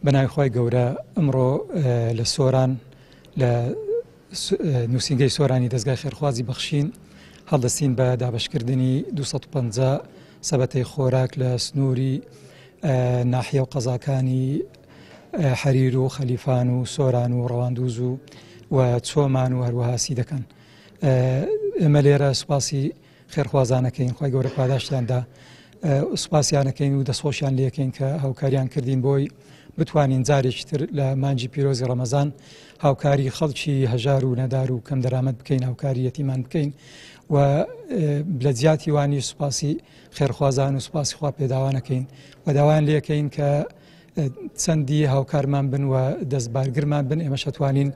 بەناوی خۆی گەورە ئەمڕۆ لە سۆران لە نووسینگەی سۆرانی دەستگای خێرخوازی بەخشین هەڵدەستین بە دابەشکردنی 250 سەبەتەی خۆراک لە سنووری ناحیە و قەزاکانی حەریر و خەلیفان و سۆران و ڕەواندوز و چۆمان و هەروەها سیدەکان. ئێمە لێرە سوپاسی خێرخوازانەکەین، خۆی گەورە پاداشتیاندا سوپاسیانەکەین و دەستخۆشیان لێکەین کە هاوکاریان کردین بۆی بتوانین جارێکی تر لە مانجی پیرۆزی ڕەمەزان هاوکاری خەڵکی هەژار و نەدار و کەم دەرامەت بکەین، هاوکاری یەتیمان بکەین و لە جیاتی وانی سوپاسی خێرخوازان و سوپاسی خوا پێداوانەکەین و داوایان لێکەین کە چەندی هاوکارمان بن و دەستبارگرمان بن، ئێمە شەتوانین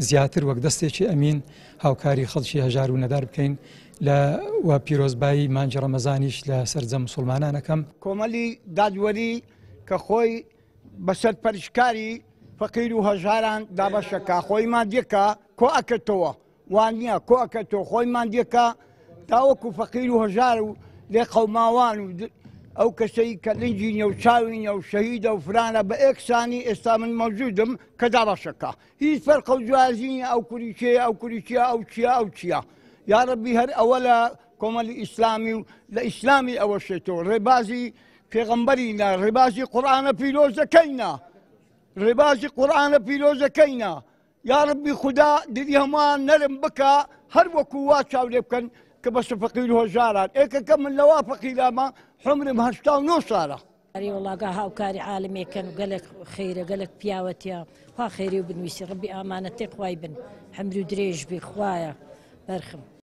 زیاتر وەک دەستێکی ئەمین هاوکاری خەڵکی هەژار و نەدار بکەین و پیرۆزبایی مانجی ڕەمەزانیش لە سەرجەم مسلمانانەکەم. کۆمەڵی دادوەری کە خۆی بەسەر پەرشکاری فەقیر و هەژاران دابەشەکە خۆی مادیەکە کۆ ئەکەتەوە وان نییە کۆ ئەکەتەوە خۆی مادیەکە تاوەکو فەقیر و هەژار و لێ قەوماوان و ئەو کەسەی کە لنجی نیە و چاوی نیە و شەهیدە و فرانە بە ئێکسانی ئێستا من مەوجودم کە دابەشەکە هیچ فەرقە و جیازی نیە ئەو کوریچەیە ئەو کوریچە ئەو چیە ئەو چییە. یا ڕەبی هەر ئەوە لە کۆمەڵی ئیسلامی و لە ئیسلامی ئەوە شێتەوە ڕێبازی پێغەمبەرینە، ڕێبازی قورئانە پیرۆزەکەینە، ڕێبازی قورئانە پیرۆزەکەینە. یا ڕەبی خودا دلی هەمووان نەرم بکە هەر وەکو وا چاودێ بکەن کە بەس فەقیر و هەژاران ئێکەکە من لەوا فەقیرامە حمرم 89 ساڵە. وڵاگا هاوکاری عالمێکن و گەلێک خەیرە گەلێک پیاوەتیە خوا خەیری و بنویسی ڕەبی ئامانەتێک خوای بن حەمر و درێژ بی خوایە بەرخم.